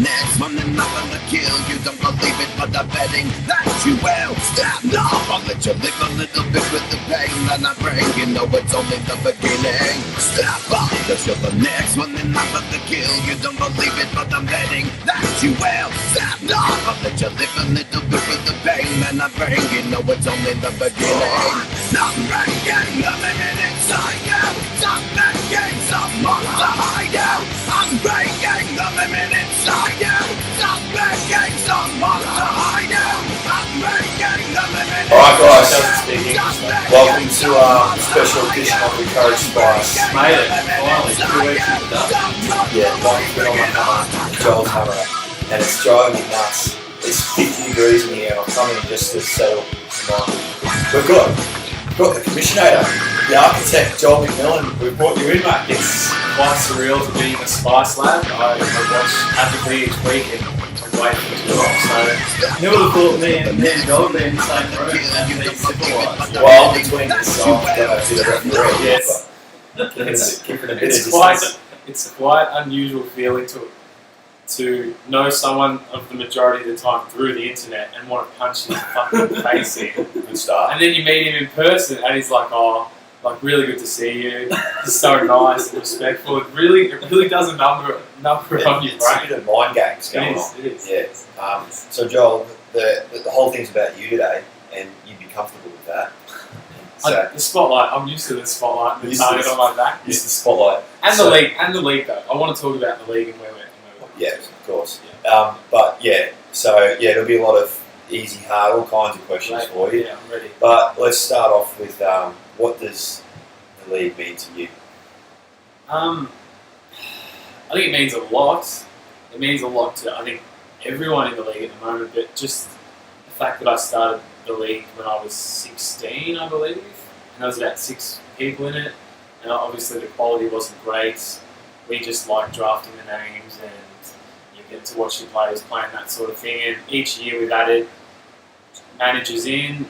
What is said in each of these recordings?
next one and I'm gonna kill you. Don't believe it, but I'm betting that you will. Stand up, I'll let you live a little bit with the pain that I bring. You know it's only the beginning. Step up, cause you're the next one and I'm gonna kill you. Don't believe it, but I'm betting that you will. Stand up, I'll let you live a little bit with the pain that I bring. You know it's only the beginning. Stop breaking the minute inside you. Stop making someone to hide you. I'm breaking the limit inside you. Stop making someone to hide you. I'm breaking the limit. Alright guys, welcome to a special edition of the Courage Spice. Made it, finally, 2 weeks of done. Yeah, Mike's been on my hammer, Joel's hammer, and it's driving me nuts. It's 50 degrees in here and I'm coming just to settle. We've got the commissioner, the architect, Joel McMillan. We've brought you in, mate. It's quite surreal to be in the Spice Lab. I watch actively each week and wait for it to drop. So, who would have thought me and Joel would be in the same room and be civilised? Well, between us, I'm going to be the referee. Yes. It's quite unusual feeling to know someone of the majority of the time through the internet and want to punch his fucking face in. Good start. And then you meet him in person and he's like, oh, like really good to see you. He's so nice and respectful. It really does a number on your brain. It's a bit of mind games going on. It is. Yeah. So Joel, the whole thing's about you today, and you'd be comfortable with that. So, The spotlight. I'm used to the spotlight and the target on my back. Use the spotlight. And the league though. I want to talk about the league and where we're. Yes, of course. Yeah. But yeah, so yeah, there'll be a lot of easy, hard, all kinds of questions for you. Yeah, I'm ready. But let's start off with what does the league mean to you? I think it means a lot. It means a lot to, I think, everyone in the league at the moment, but just the fact that I started the league when I was 16, I believe, and there was about 6 people in it, and obviously the quality wasn't great. We just like drafting the names and you get to watch the players playing that sort of thing, and each year we've added managers in,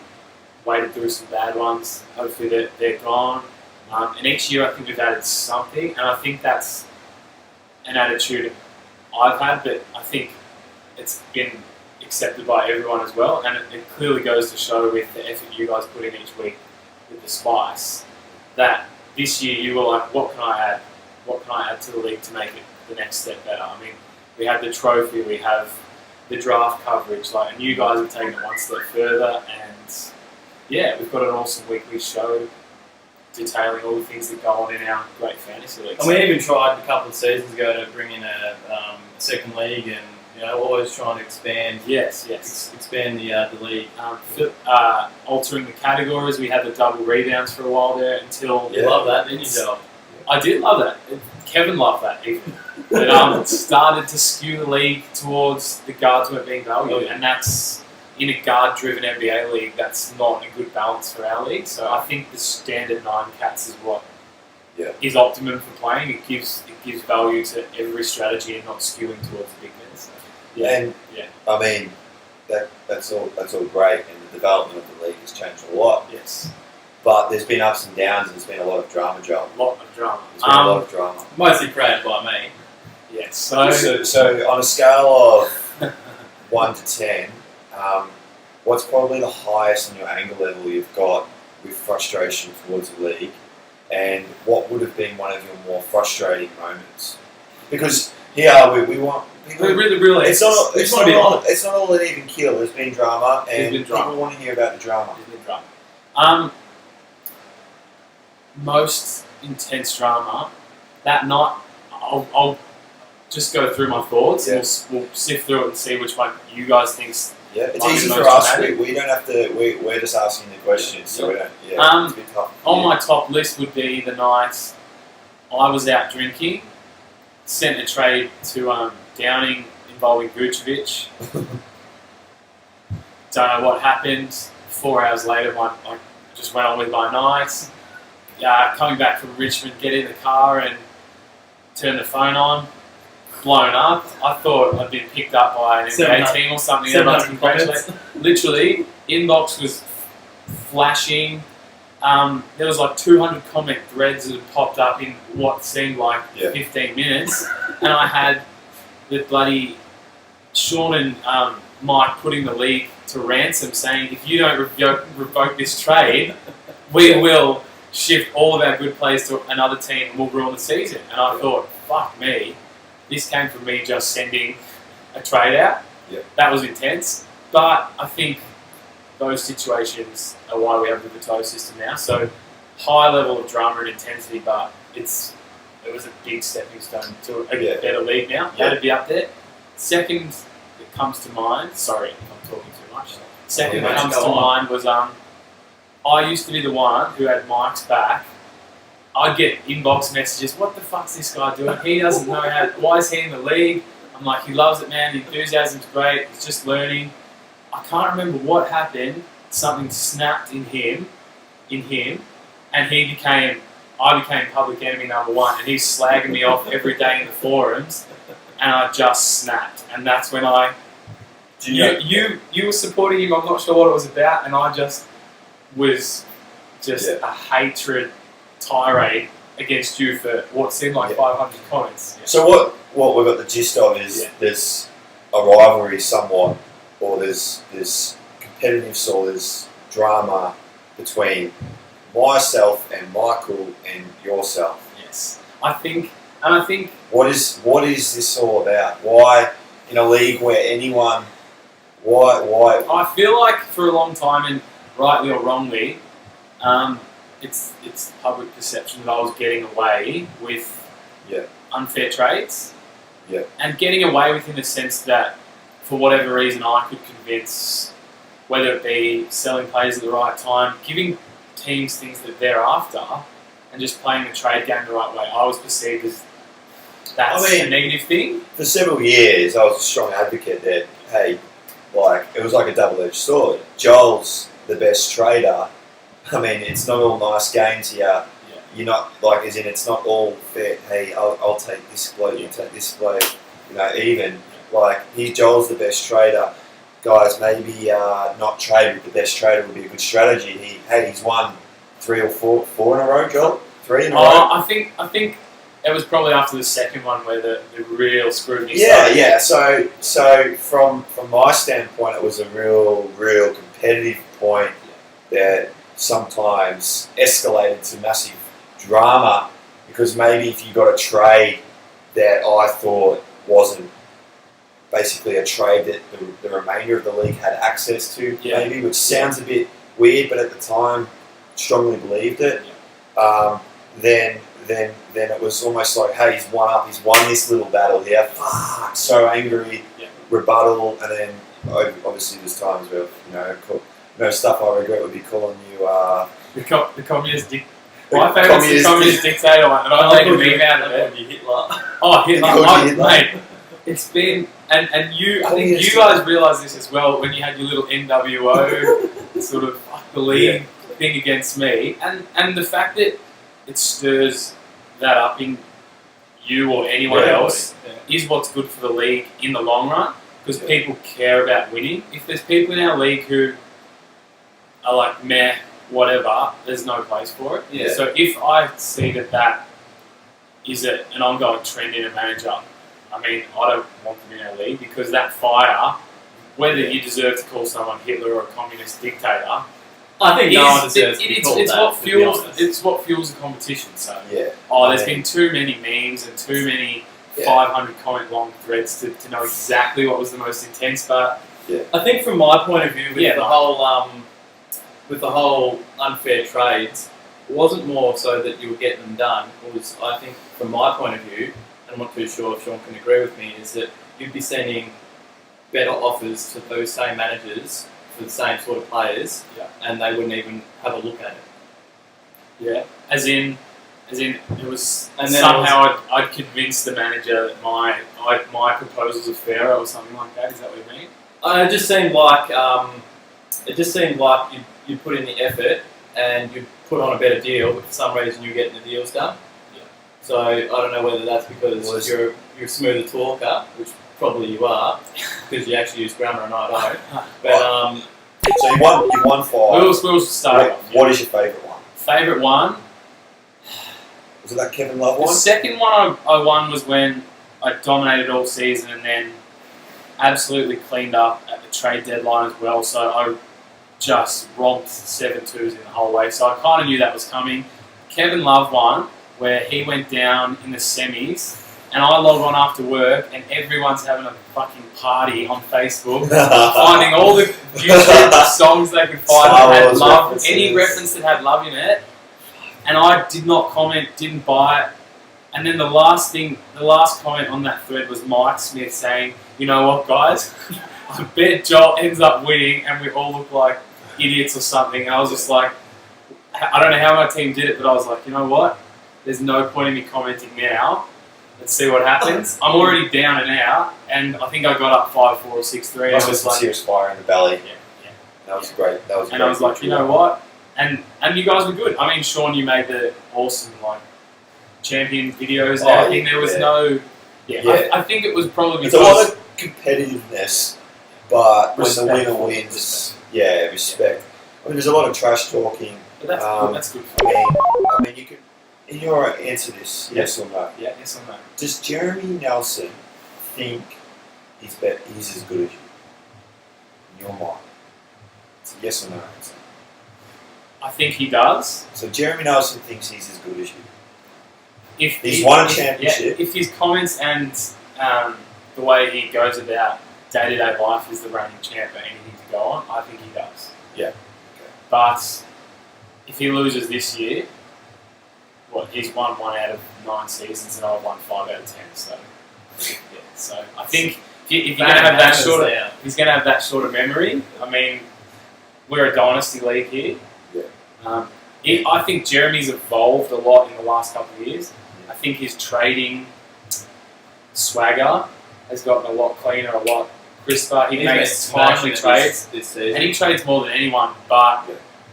waded through some bad ones, hopefully they're gone. And each year I think we've added something, and I think that's an attitude I've had, but I think it's been accepted by everyone as well, and it clearly goes to show with the effort you guys put in each week with the Spice, that this year you were like, what can I add? What can I add to the league to make it the next step better? I mean, we have the trophy, we have the draft coverage, and you guys have taken it one step further, and yeah, we've got an awesome weekly show detailing all the things that go on in our great fantasy league. And we even tried a couple of seasons ago to bring in a second league, and always trying to expand. Yes. Expand the league. Altering the categories, we had the double rebounds for a while there until. You love that, didn't you, Joel? I did love that. Kevin loved that even. But started to skew the league towards the guards weren't being valued, and that's in a guard-driven NBA league. That's not a good balance for our league. So I think the standard 9 cats is what is optimum for playing. It gives value to every strategy and not skewing towards the big men. So, I mean, that's all great, and the development of the league has changed a lot. Yes. But there's been ups and downs, and there's been a lot of drama, Joel. A lot of drama. There's been a lot of drama. Mostly created by me. Yes. So on a scale of 1 to 10, what's probably the highest on your anger level you've got with frustration towards the league, and what would have been one of your more frustrating moments? Because here we want people. Really, it's not all that even kill. There's been drama, and people want to hear about the drama. There's been drama. Most intense drama that night. I'll just go through my thoughts. Yes. We'll sift through it and see which one you guys think's. Yeah, it's easy for us. We don't have to. We're just asking the questions, so we don't. Yeah, it's a bit tough. On my top list would be the night I was out drinking, sent a trade to Downing involving Vucevic. Don't know what happened. 4 hours later, I just went on with my night. Coming back from Richmond, get in the car and turn the phone on. Blown up. I thought I'd been picked up by an NBA team or something. Literally, inbox was flashing. There was like 200 comment threads that had popped up in what seemed like 15 minutes, and I had the bloody Sean and Mike putting the league to ransom, saying if you don't revoke this trade, we will shift all of our good players to another team and we'll ruin the season. And I thought, fuck me, this came from me just sending a trade out. Yeah. That was intense. But I think those situations are why we have the Vito system now. So high level of drama and intensity, but it was a big stepping stone to a better league now. Yeah. That'd be up there. Second that comes to mind, sorry if I'm talking too much. Second that comes to mind was I used to be the one who had Mike's back. I'd get inbox messages, what the fuck's this guy doing? He doesn't know why is he in the league? I'm like, he loves it, man, the enthusiasm's great, he's just learning. I can't remember what happened, something snapped in him, and I became public enemy number one, and he's slagging me off every day in the forums, and I just snapped. And that's when you were supporting him, I'm not sure what it was about, and I just was a hatred tirade against you for what seemed like 500 comments. Yeah. So what we've got the gist of is there's a rivalry somewhat, or there's competitive sort, there's drama between myself and Michael and yourself. Yes. I think what is this all about? Why in a league where anyone why I feel like for a long time, and rightly or wrongly, it's public perception that I was getting away with unfair trades. Yeah. And getting away with in the sense that for whatever reason I could convince, whether it be selling players at the right time, giving teams things that they're after, and just playing the trade game the right way. I was perceived as that's a negative thing. For several years I was a strong advocate that, hey, like it was like a double-edged sword. Joel's the best trader. I mean, it's not all nice games here. Yeah. You're not, like, as in, it's not all fair. Hey, I'll take this bloke, you take this bloke. You know, even. Like, Joel's the best trader. Guys, maybe not trade with the best trader would be a good strategy. He's won 3 or 4 in a row, Joel? 3 in a row? I think it was probably after the second one where the real scrutiny started. Yeah. So from my standpoint, it was a real competitive point that sometimes escalated to massive drama, because maybe if you got a trade that I thought wasn't basically a trade that the remainder of the league had access to, maybe, which sounds a bit weird, but at the time strongly believed it. Then it was almost like, hey, he's won this little battle here. Fuck, so angry, rebuttal, and then obviously there's times where stuff I regret would be calling you the communist dictator. My favourite's the communist dictator one, and I take a meme out of it. Hitler. Oh, Hitler, mate. It's been, and you, I think you guys realise this as well when you had your little NWO sort of fuck the league thing against me, and the fact that it stirs that up in you or anyone else is what's good for the league in the long run, because people care about winning. If there's people in our league who are like, meh, whatever, there's no place for it. Yeah. So if I see that is an ongoing trend in a manager, I mean, I don't want them in our league, because that fire, whether you deserve to call someone Hitler or a communist dictator, I think no one deserves to be called it's that, what to be fuels honest. it's what fuels the competition. So yeah. there's been too many memes and too many 500 comment long threads to know exactly what was the most intense. But I think from my point of view, with the whole unfair trades, it wasn't more so that you were getting them done. It was, I think, from my point of view, and I'm not too sure if Sean can agree with me, is that you'd be sending better offers to those same managers for the same sort of players, and they wouldn't even have a look at it. Yeah, as in, it was, and somehow I'd convince the manager that my proposals are fairer or something like that. Is that what you mean? It just seemed like you put in the effort and you put on a better deal, but for some reason you're getting the deals done. Yeah. So I don't know whether that's because you're a smoother talker, which probably you are, because you actually use grammar and I don't. But so you won 5. We'll start off. What is your favourite one? Favourite one? Was it that Kevin Love The one? second one I won was when I dominated all season, and then absolutely cleaned up at the trade deadline as well. So I just romped 7-2s in the whole way. So I kind of knew that was coming. Kevin Love won, where he went down in the semis, and I log on after work, and everyone's having a fucking party on Facebook, finding all the YouTube songs they could find that had love, any reference that had love in it, and I did not comment, didn't buy it. And then the last comment on that thread was Mike Smith saying, "You know what, guys? I bet Joel ends up winning, and we all look like idiots or something." And I was just like, I don't know how my team did it, but I was like, you know what? There's no point in me commenting now. Let's see what happens. I'm already down and out, and I think I got up 5-4 or 6-3. I was like, serious fire in the belly. Yeah. That was great. And I was like, you know what? And you guys were good. I mean, Sean, you made the awesome champion videos and everything. There was no. Yeah. I think it was probably because it's a lot of competitiveness, but when the winner wins, respect. I mean, there's a lot of trash talking. But that's good. That's good for I mean, you could. In your answer this, yes or no? Yeah, yes or no. Does Jeremy Nelson think he's as good as you? In your mind, it's a yes or no answer. I think he does. So Jeremy Nelson thinks he's as good as you. If he's won a championship. If his comments and the way he goes about day-to-day life is the reigning champ or anything to go on, I think he does. Yeah. Okay. But if he loses this year, he's won 1 out of 9 seasons, and I've won 5 out of 10. So, So I think if you're going to have that he's going to have that sort of memory. I mean, we're a dynasty league here. Yeah. I think Jeremy's evolved a lot in the last couple of years. I think his trading swagger has gotten a lot cleaner, a lot crisper. He makes timely trades, this season. and he trades more than anyone, but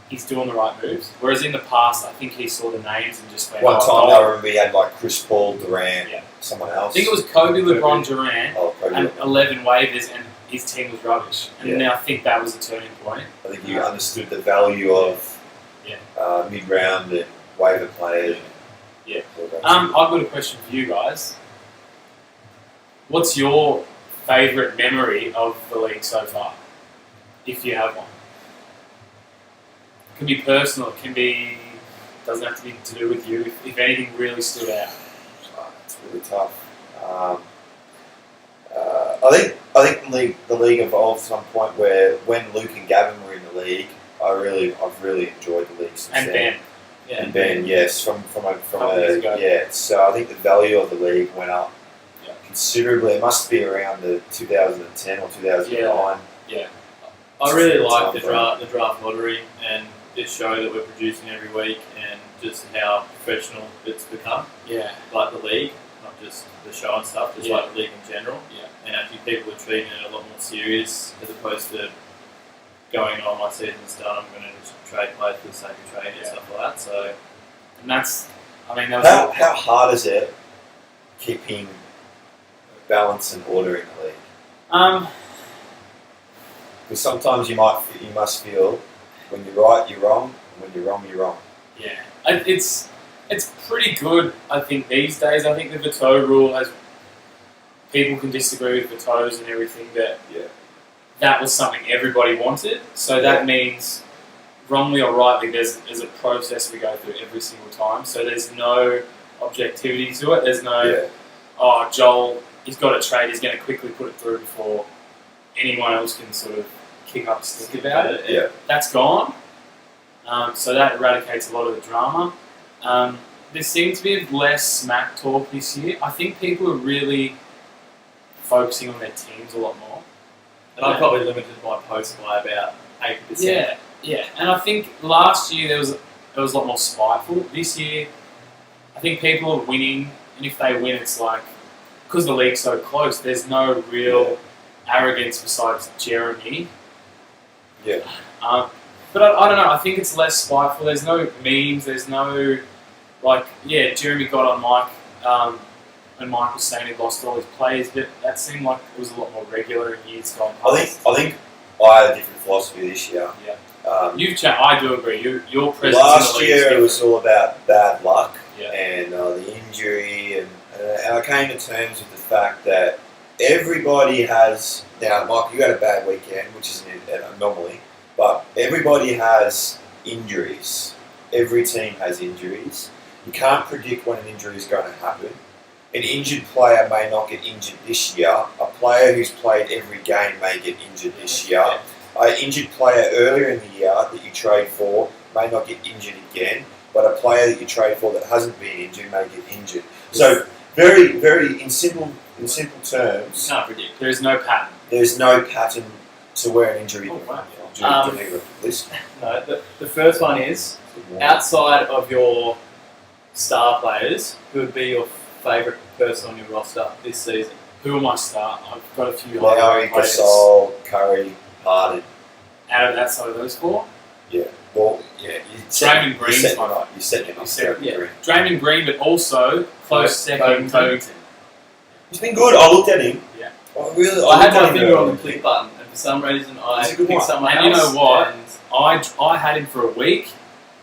he's doing the right moves. Whereas in the past, I think he saw the names and just went, one time I remember he had Chris Paul, Durant, someone else. I think it was Kobe, LeBron, Durant, and LeBron. 11 waivers, and his team was rubbish. And then I think that was a turning point. I think you understood the value of mid-round and waiver players. Yeah. I've got a question for you guys. What's your favourite memory of the league so far, if you have one? It can be personal. It can be. Doesn't have to be to do with you. If anything really stood out. It's really tough. I think the league evolved to some point where when Luke and Gavin were in the league, I've really enjoyed the league since and then. Ben. And Ben, yes, from years ago. So I think the value of the league went up considerably. It must be around the 2010 or 2009. Yeah. I really like the draft lottery and this show that we're producing every week, and just how professional it's become. Yeah. Like the league, not just the show and stuff, just like the league in general. Yeah. And actually people are treating it a lot more serious as opposed to going, oh, my season's done, I'm going to just trade players for the sake of trading and stuff like that. So, and that's, I mean, that was how hard is it keeping balance and order in the league? Because sometimes you must feel when you're right, you're wrong, and when you're wrong, you're wrong. Yeah, it's pretty good. I think these days. I think the veto rule has. People can disagree with vetoes and everything, but that was something everybody wanted. So that means, wrongly or rightly, there's a process we go through every single time. So there's no objectivity to it. There's no, Joel, he's got a trade, he's going to quickly put it through before anyone else can sort of kick up a stink about it. Yeah. That's gone. So that eradicates a lot of the drama. There seems to be less smack talk this year. I think people are really focusing on their teams a lot more. And I probably limited my posts by about 80%. Yeah. And I think last year there was a lot more spiteful. This year, I think people are winning, and if they win, it's like, because the league's so close, there's no real arrogance besides Jeremy. Yeah. But I don't know, I think it's less spiteful. There's no memes, there's no, Jeremy got on Mike, and Mike was saying he lost all his players, but that seemed like it was a lot more regular in years gone past. I think I had a different philosophy this year. Yeah. I do agree. Your presence last in the league year is it was all about bad luck Yeah. and the injury, and I came to terms with the fact that everybody has now. Michael, you had a bad weekend, which is an anomaly, but everybody has injuries. Every team has injuries. You can't predict when an injury is going to happen. An injured player may not get injured this year. A player who's played every game may get injured this year. An injured player earlier in the year that you trade for may not get injured again, but a player that you trade for that hasn't been injured may get injured. So very, very in simple terms, You can't predict. There is no pattern. there's no pattern to where an injury. Oh, wow. List. No, the first one is, outside of your star players, who would be your favourite person on your roster this season? Who am I start? I've got a few Lowry, players. Gasol, Curry, Harden. Out of that side of those four, Well, yeah, Draymond Green's set him one. up. You set him up. You set- Draymond yeah. Green. Draymond Green, but also close second, Covington. He's been good. I looked at him. Yeah. I had my finger on the click button, and for some reason I He's a good picked one. someone And you else. know what? and- I had him for a week,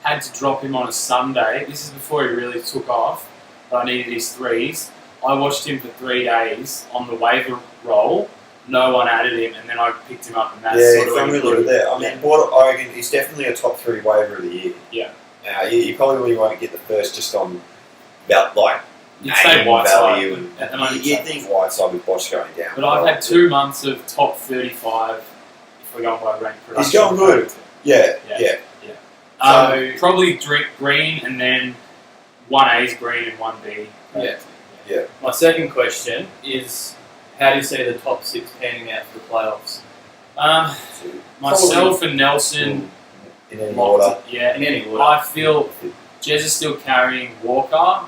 had to drop him on a Sunday. This is before he really took off, but I needed his threes. I watched him for 3 days on the waiver roll. No one added him, and then I picked him up, and that's Yeah, sort he's of done really improved. good there. I mean, what I reckon he's definitely a top 3 waiver of the year. Yeah. You probably won't get the first just on about like You'd say name Whiteside. value and At the moment, you so. think Whiteside with Bosch going down. But I've had 2 months of top 35, if we're going by rank production. He's going good. Yeah. Probably Green, and then 1A is Green and 1B. Yeah. My second question is, how do you see the top 6 panning out for the playoffs? Myself and Nelson. In any order. Yeah, In any order. I feel Jez is still carrying Walker.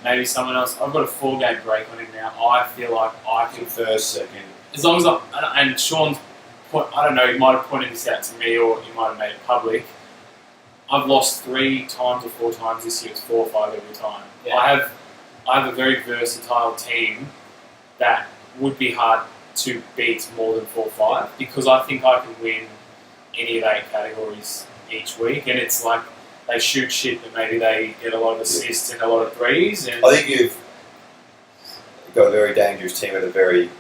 Maybe someone else. I've got a 4-game break on him now. I feel like I can, First, second. as long as and Sean's, I don't know, he might have pointed this out to me or he might have made it public. I've lost 3 times or 4 times this year. It's 4 or 5 every time. Yeah. I have a very versatile team that would be hard to beat more than 4-5 because I think I can win any of 8 categories each week, and it's like they shoot shit, but maybe they get a lot of assists and a lot of threes. And I think you've got a very dangerous team at a very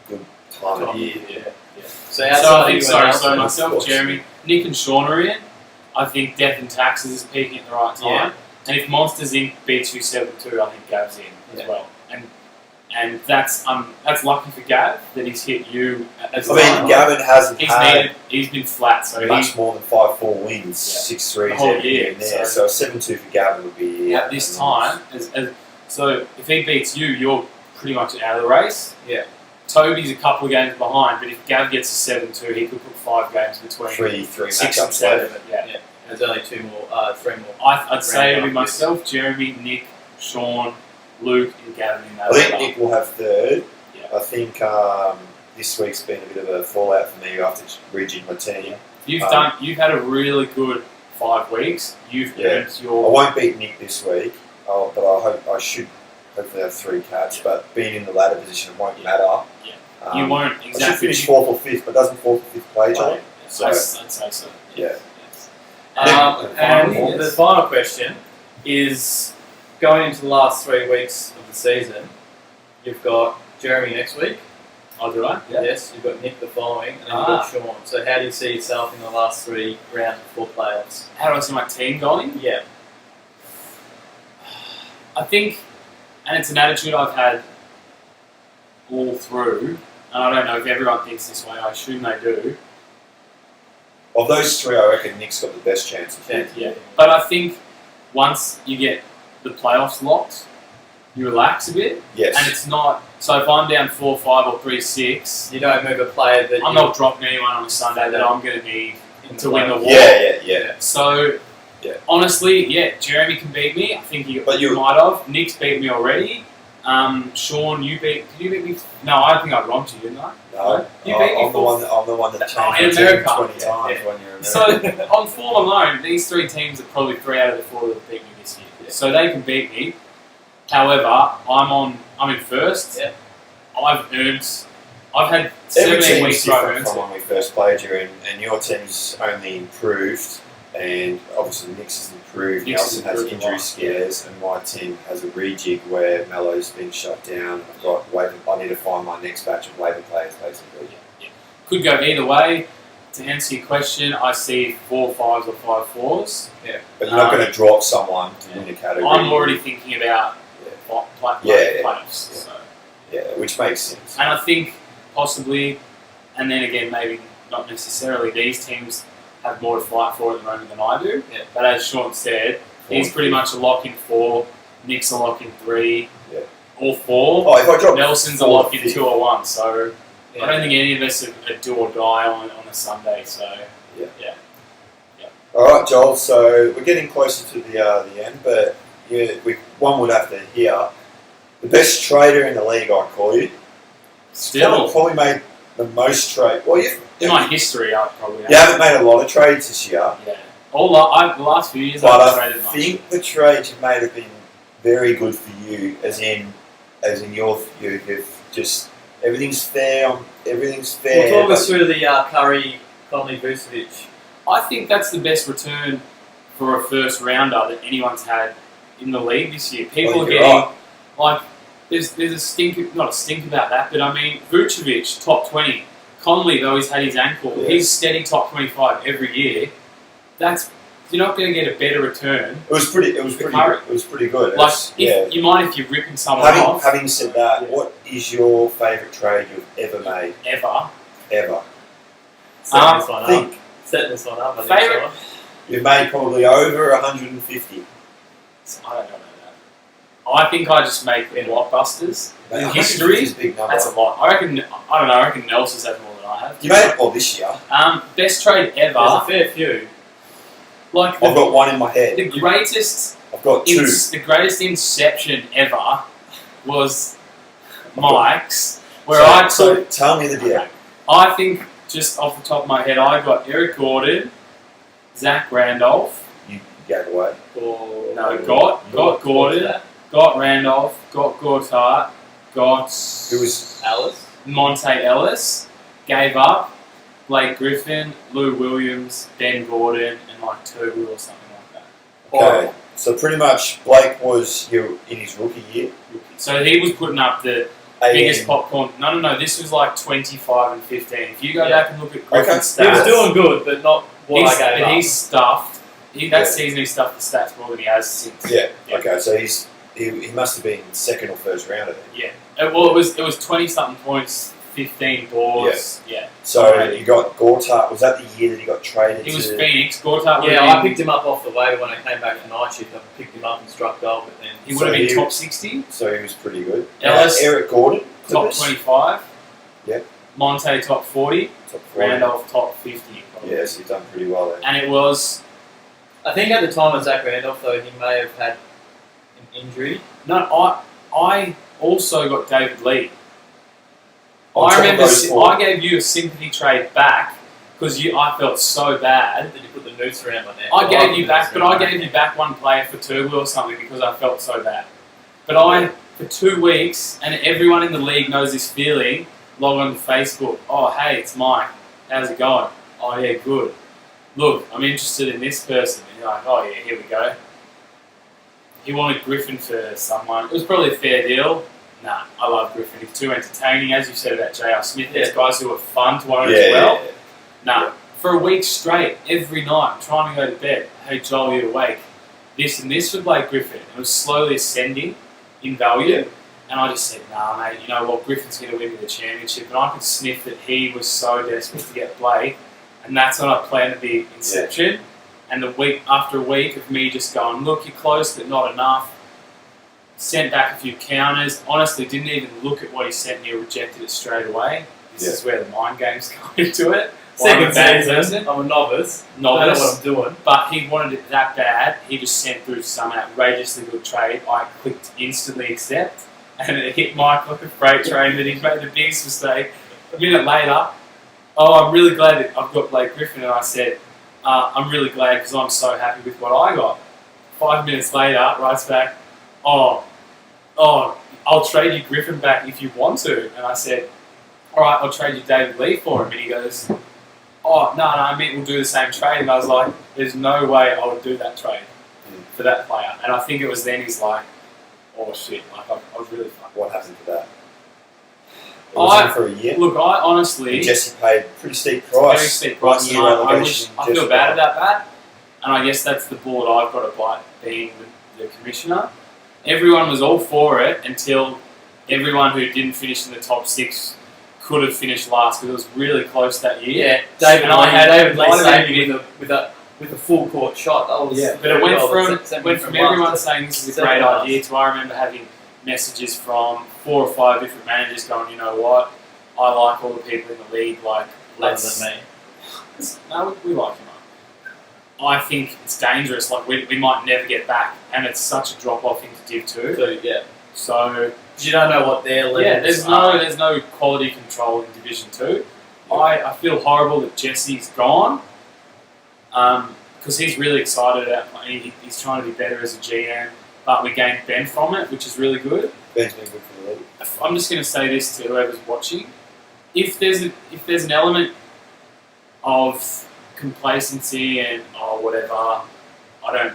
good time of year. So I outside think of so. you So and myself, Nelson, Jeremy, Nick, and Sean are in. I think Death and Taxes is peaking at the right time. Yeah. And if Monsters Inc. beats you 7-2, I think Gav's in as Yeah. well. And that's lucky for Gav that he's hit you. As I mean, Gavin hasn't had he's been flat, so much more than 5-4 wins, Yeah. 6 threes The whole every year, in there. so- So 7-2 for Gavin would be at this time. So if he beats you, you're pretty much out of the race. Yeah. Toby's a couple of games behind, but if Gav gets a 7-2, he could put 5 games between 3 6 and matchups 7. left. Yeah. There's only 3 more. I'd say it'd be Round up, myself, Jeremy, Nick, Sean, Luke, and Gavin in that I think order. Nick will have 3rd. Yeah. I think this week's been a bit of a fallout for me after rejigging my team. You've had a really good 5 weeks. You've earned I your. won't beat Nick this week, but I should hopefully have 3 cats. But being in the ladder position won't matter. Yeah. You won't I should exactly. finish 4th or 5th, but doesn't 4th or 5th play, John? So, I'd say so. yeah. Yes. And the final question is, going into the last 3 weeks of the season, you've got Jeremy next week. Oh, do I? Yeah. Yes, you've got Nick the following, and then you've got Sean. So how do you see yourself in the last 3 rounds before playoffs? How do I see my team going? Yeah. I think, and it's an attitude I've had all through, and I don't know if everyone thinks this way, I assume they do. Of those 3, I reckon Nick's got the best chance of winning. Yeah. But I think once you get the playoffs locked, you relax a bit, Yes. and it's not. So if I'm down 4-5 or 3-6, You don't move a player that I'm not dropping anyone on a Sunday that I'm going to need to win the war. Yeah. So, Yeah. honestly, Jeremy can beat me. I think he But you- might have. Nick's beat me already. Sean, did you beat me? No, I think I robbed you, didn't I? No, You beat me I'm the one that in changed my team America. 20 times when you're in So, America. on form alone, these 3 teams are probably 3 out of the 4 that have beat me this year. Yeah. So they can beat me. However, I'm in first. Yeah. I've had Every 17 team's weeks where I've different earned from when we first played you, and your team's only improved and obviously Nick's has improved. Nick's Nelson has has improved a injury lot, scares, and my team has a rejig where Mello's been shut down. I've got waiver. I need to find my next batch of waiver players, basically. Could go either way. To answer your question, I see 4 5s or 5 4s. But you're not going to drop someone to win a category. I'm already thinking about playoffs. Yeah. So. Yeah, which makes sense. And I think possibly, and then again, maybe not necessarily, these teams have more to fight for at the moment than I do. Yeah. But as Sean said, he's pretty much a lock in 4, Nick's a lock in 3, Yeah. all 4. Oh, if I drop Nelson's a 4 lock in fifth. 2 or 1. So Yeah. I don't think any of us are do or die on a Sunday. So All right, Joel. So we're getting closer to the end, but one would have to hear the best trader in the league. I call you. still, Probably made the most trade. Well, in my history, I'd probably you haven't made a lot of trades this year, Yeah. The last few years, but I've I traded much. think the trades you've made have been very good for you. As in you've just everything's fair. Everything's fair. Well, talk us but- through the Curry, Conley, Vucevic. I think that's the best return for a first rounder that anyone's had in the league this year. People are you're getting right. like there's a stink, not a stink about that, but I mean Vucevic top 20, Conley though he's had his ankle, Yeah. he's steady top 25 every year. You're not going to get a better return. It was pretty Curry. good. Like It's- you mind if you're ripping someone off Having said that, Yeah. what is your favourite trade you've ever made? ever. Ever? Setting this one up. Think Setting this one up. I think Favourite? so. you've made probably over 150. I don't know that. I think I just make blockbusters. Mate, In 150 history, is a big number. That's a lot. I don't know. I reckon Nelson's had more than I have. You made it all this year. Best trade There's a ever. fair few. Like I've got one in my head. the greatest, I've got two. the greatest inception ever was Mike's, where so, I took. so tell me the deal. I think just off the top of my head, I got Eric Gordon, Zach Randolph. You gave away. Or No, got Gordon, got Randolph, got Gortat, got Who was Alice. Monte Ellis, gave up Blake Griffin, Lou Williams, Ben Gordon, and like Turbo or something like that. okay? So pretty much Blake was in his rookie year. So he was putting up the 18. biggest popcorn. No. This was like 25 and 15. If you go Yeah. back and look at Griffin's He was stats, doing good, but not what I gave up. he's stuffed. That Yeah. season he stuffed the stats more than he has since. Yeah. Yeah. Okay. So he must have been second or first rounder then. Yeah. Well, it was 20 something points, 15 boards. Yeah. So Alright. you got Gortat. Was that the year that he got traded? He was to... Phoenix. Gortat would Yeah, have I been, picked him up off the waiver when I came back from night shift. I picked him up and struck gold, but then he would have so been he- top 60, So he was pretty good. Ellis- Eric Gordon. top Clippers, 25. Yeah. Monte top 40. Top 40. Randolph top 50. Probably. Yes, he's done pretty well there. And it was I think at the time of Zach Randolph, though, he may have had an injury. I also got David Lee. On I top of remember those four. I gave you a sympathy trade back because I felt so bad. Did you put the noose around my neck? I gave you back, but I gave you back one player for Turbo or something because I felt so bad. But for 2 weeks, and everyone in the league knows this feeling, log on to Facebook. Oh, hey, it's Mike. How's it going? Oh, yeah, good. Look, I'm interested in this person. And you're like, oh, yeah, here we go. He wanted Griffin for someone. It was probably a fair deal. Nah, I love Griffin. He's too entertaining, as you said about J.R. Smith. There's guys who are fun to own as well. Nah, for a week straight, every night, I'm trying to go to bed. Hey, Joel, you awake? This and this for Blake Griffin. It was slowly ascending in value. Yeah. And I just said, nah, mate, you know what? Griffin's going to win me the championship. And I could sniff that he was so desperate to get Blake. And that's when I planted the inception. And the week after a week of me just going, look, you're close, but not enough. Sent back a few counters. Honestly, didn't even look at what he sent me or rejected it straight away. This is where the mind games come into it. Second season, season, I'm a novice. I don't know what I'm doing. But he wanted it that bad, he just sent through some outrageously good trade. I clicked instantly accept, and it hit Mike like a freight train that he's made the biggest mistake. A minute later, oh, I'm really glad that I've got Blake Griffin, and I said, I'm really glad because I'm so happy with what I got. 5 minutes later, writes back, oh, I'll trade you Griffin back if you want to. And I said, all right, I'll trade you David Lee for him. And he goes, oh, no, I mean, we'll do the same trade. And I was like, there's no way I would do that trade for that player. And I think it was then he's like, oh, shit, like, I was really fucked. What happened to that? It was in for a year. Look, I honestly... And Jesse paid pretty steep price. Very steep price. 1 year relegation. I feel bad about that. And I guess that's the bullet I've got to bite, being the commissioner. Everyone was all for it until everyone who didn't finish in the top 6 could have finished last, because it was really close that year. Yeah, David Lee saved me with a full court shot. That was but it went from everyone saying this is a great idea to I remember having messages from 4 or 5 different managers going, you know what, I like all the people in the league, like, let's... Other than me. No, we like him. I think it's dangerous, like, we might never get back, and it's such a drop-off into Div 2. So, yeah. So... You don't know what their levels Yeah, there's no quality control in Division 2. I feel horrible that Jesse's gone, because he's really excited about playing. He's trying to be better as a GM, but we gained Ben from it, which is really good. Ben's been good for the league. I'm just going to say this to whoever's watching: if there's an element of complacency and whatever, I don't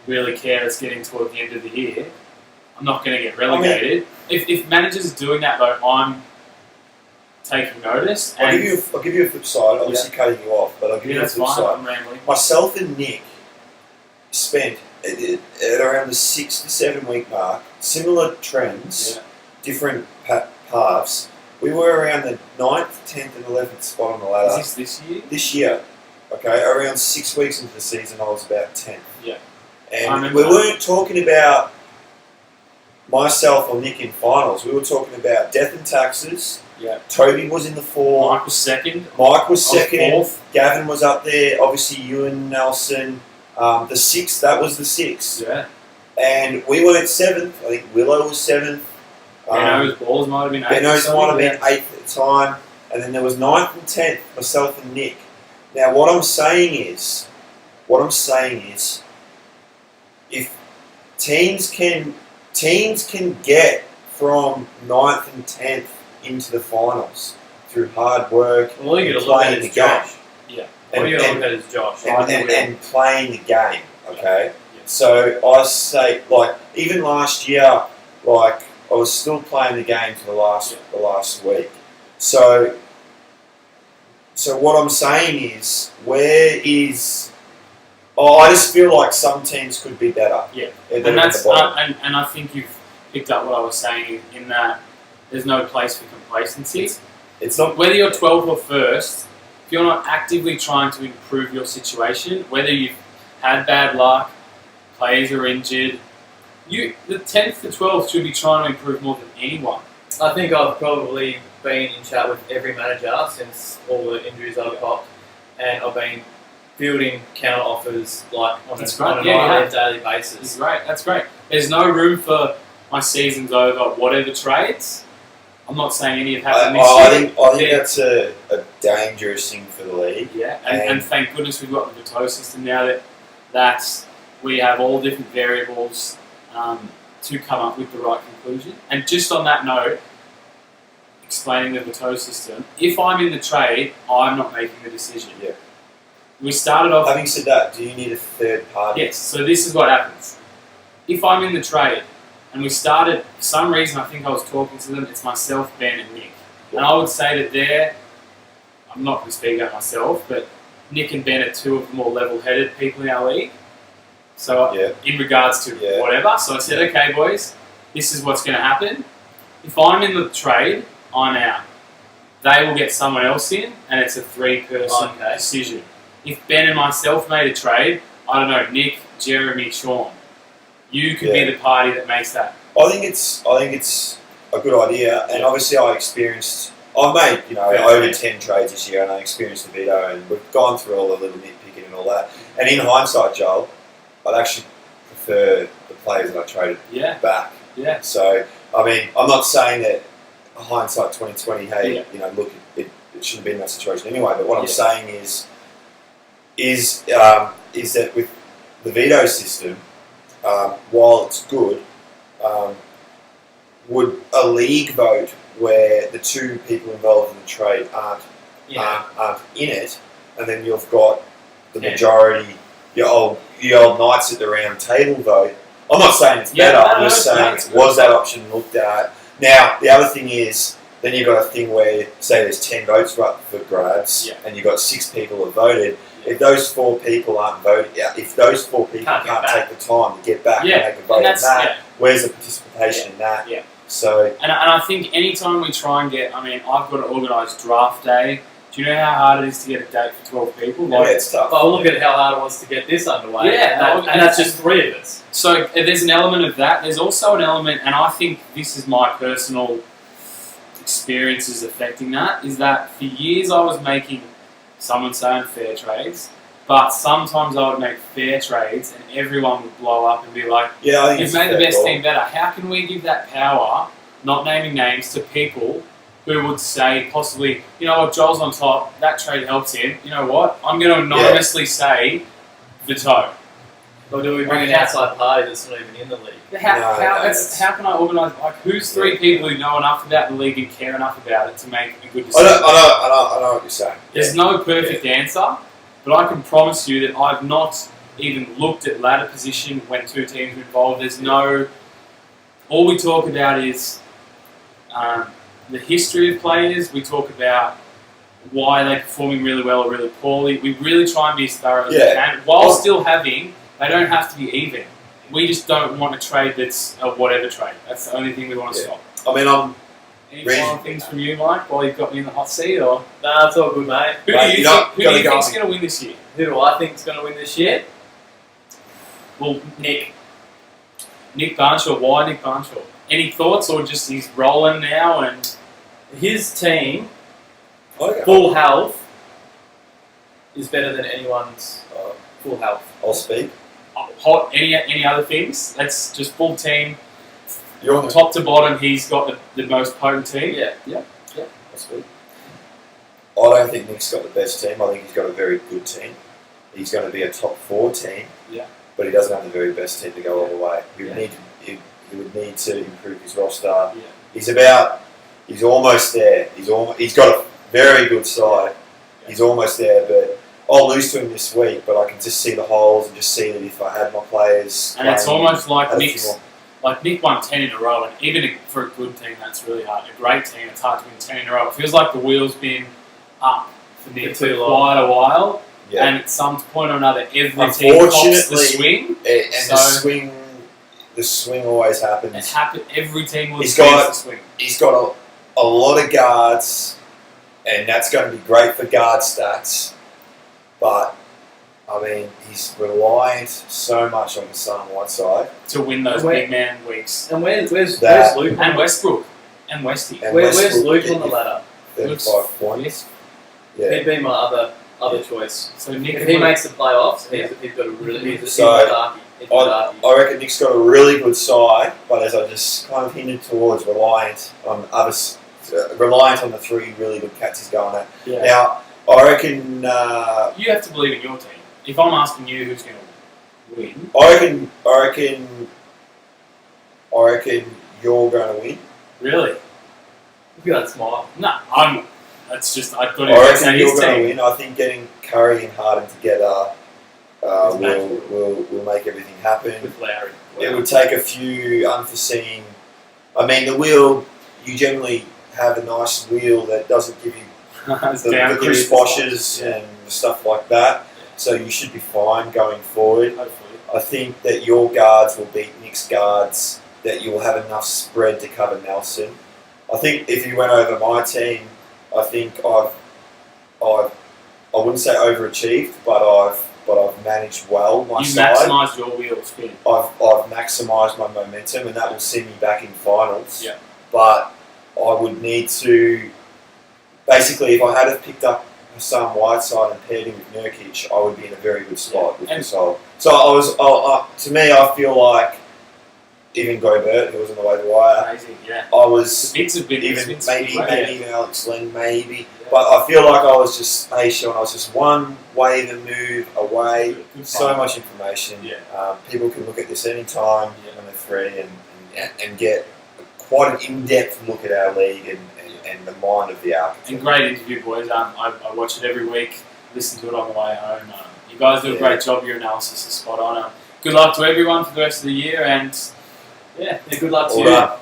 really care. It's getting toward the end of the year. I'm not going to get relegated. If managers are doing that, though, I'm taking notice. I'll give you a flip side. Obviously, cutting you off, but I'll give you a flip side. I'm rambling. Myself and Nick spent at around the 6 to 7 week mark, similar trends, different paths. We were around the 9th, 10th, and 11th spot on the ladder. Is this year? This year. Okay, around 6 weeks into the season, I was about 10th. Yeah. And we weren't talking about myself or Nick in finals. We were talking about death and taxes. Yeah. Toby was in the 4. Mike was second. Mike was second. Fourth. Gavin was up there. Obviously, you and Nelson. The 6th, that was the 6th. Yeah. And we weren't 7th. I think Willow was 7th. Benno's balls might have been 8th. Benno's might have been 8th at the time. And then there was 9th and 10th, myself and Nick. Now, what I'm saying is, if teams can get from 9th and 10th into the finals through hard work and playing the game. Yeah. All you got to look at is Josh. And playing the game, okay? Yeah. So I say, like, even last year, like, I was still playing the game for the last week. So what I'm saying is, I just feel like some teams could be better. Yeah, and that's and I think you've picked up what I was saying in that there's no place for complacency. It's not whether you're 12th or 1st. If you're not actively trying to improve your situation, whether you've had bad luck, players are injured, the 10th to 12th should be trying to improve more than anyone. I think I've probably been in chat with every manager since all the injuries I've popped, and I've been fielding counter offers like on a nightly daily basis. It's great. That's great. There's no room for my season's over, whatever trades. I'm not saying any have happened this year. I think that's a dangerous thing for the league. Yeah, and thank goodness we've got the Bateau system now that we have all different variables to come up with the right conclusion. And just on that note, explaining the Bateau system, if I'm in the trade, I'm not making the decision. Yeah. We started off... Having said that, do you need a third party? Yes, so this is what happens. If I'm in the trade, and we started, for some reason I think I was talking to them, it's myself, Ben and Nick. Yeah. And I would say that I'm not going to speak about myself, but Nick and Ben are two of the more level-headed people in our league. So in regards to whatever, so I said, okay boys, this is what's going to happen. If I'm in the trade, I'm out. They will get someone else in, and it's a 3-person decision. If Ben and myself made a trade, I don't know, Nick, Jeremy, Sean, you could be the party that makes that. I think it's a good idea, and obviously I've made over 10 trades this year, and I experienced the veto, and we've gone through all the little nitpicking and all that. And in hindsight, Joel, I'd actually prefer the players that I traded back. Yeah. So I mean, I'm not saying that hindsight 2020. Hey, look, it shouldn't be in that situation anyway. But what I'm saying is that with the veto system, while it's good, would a league vote where the two people involved in the trade aren't in it, and then you've got the Yeah. majority, your old knights at the round table vote. I'm not saying it's Yeah, better. no, I'm just no, saying, it's was that option looked at? Now, the other thing is, then you've got a thing where, say, there's 10 votes up for grabs, Yeah. and you've got 6 people have voted. If those 4 people aren't voting, if those 4 people Can't can't get take the time to get back Yeah, and make a vote and on that's that, where's the participation in that? Yeah. So, And I think anytime we try and get, I mean, I've got to organise draft day. Do you know how hard it is to get a date for 12 people? yeah, it's tough. Well, look at how hard it was to get this underway. Yeah, and that's just 3 of us. So there's an element of that. There's also an element, and I think this is my personal experiences affecting that, is that for years I was making, some would say unfair trades, but sometimes I would make fair trades and everyone would blow up and be like, Yeah, I think you've it's made a the fair best call. team better. How can we give that power, not naming names, to people who would say possibly, you know what, Joel's on top, that trade helps him. You know what, I'm going to anonymously say Vito. Or do we bring an Yeah. outside party that's not even in the league? How can I organise, like, who's 3 people who know enough about the league and care enough about it to make a good I decision? know what you're saying. There's no perfect answer, but I can promise you that I've not even looked at ladder position when 2 teams are involved. There's no. All we talk about is the history of players. We talk about why they're performing really well or really poorly. We really try and be as thorough as we can, while still having. They don't have to be even. We just don't want a trade that's a whatever trade. That's the only thing we want to stop. I mean, Any Really? final things from you, Mike, while you've got me in the hot seat? Or Nah, it's all good, mate. who Mate, do you you know, think, who do gotta you go think's on. going to win this year? Who do I think is going to win this year? Well, Nick Barnshaw. Why Nick Barnshaw? Any thoughts, or just he's rolling now and His team, okay. full health, is better than anyone's full health. I'll speak. hot? Any other things? That's just full team, You're on the top to bottom. He's got the most potent team. Yeah. I'll speak. I don't think Nick's got the best team. I think he's got a very good team. He's going to be a top 4 team. Yeah. But he doesn't have the very best team to go all the way. He would Yeah. he would need to improve his roster. Yeah. He's almost there. He's got a very good side. Yeah. He's almost there, but I'll lose to him this week. But I can just see the holes and just see that if I had my players, And it's playing, almost like had a few Nick's. more. Like Nick won 10 in a row, and even for a good team, that's really hard. A great team, it's hard to win 10 in a row. It feels like the wheel's been up for Nick For for too long. quite a while, Yeah. and at some point or another, every team pops the Unfortunately, swing. And So- the swing always It happens. happen, every team will He's experience got- the swing. He's got a lot of guards, and that's going to be great for guard stats. But I mean, he's reliant so much on the Sun Whiteside To win those Where- big man weeks. And where's That- Luke? And Westbrook. And Westy. and Where's Westbrook Luke get on the you ladder? 35 points. Yeah. He'd be my other choice. So Nick, If he makes the playoffs, he's got a really he's So, a darky. He's a darky. I reckon Nick's got a really good side, but as I just kind of hinted towards, reliant on the 3 really good cats he's going at. yeah. Now, I reckon. You have to believe in your team. If I'm asking you who's going to win, I reckon you're going to win. really? Look at that smile. No, I'm. That's just I thought I he was reckon saying you're his going to team. win. I think getting Curry and Harden together It's will make everything happen. With Lowry. It would take a few unforeseen. I mean, the wheel. You generally have a nice wheel that doesn't give you It's the down crisp cruise. washes and stuff like that. So you should be fine going forward. Hopefully. I think that your guards will beat Nick's guards. That you'll have enough spread to cover Nelson. I think if you went over my team, I think I wouldn't say overachieved, but I've managed well my You side. maximised your wheel spin. I've maximised my momentum, and that will see me back in finals. Yeah. But I would need to basically, if I had have picked up Hassan Whiteside and paired him with Nurkic, I would be in a very good spot with And- this whole. So to me, I feel like even Gobert, who was on the waiver wire, Amazing, yeah. I was The bigs have been even it's been maybe great. even Alex Len, maybe. Yeah. But I feel like I was just Sean, I was just one waiver move away. Good So fight. much information. Yeah. People can look at this anytime Yeah. when they're free and get quite an in-depth look at our league and the mind of the architect. And great interview, boys. I watch it every week. listen to it on the way home. You guys do a great job. Your analysis is spot on. Good luck to everyone for the rest of the year, and good luck to Order. you.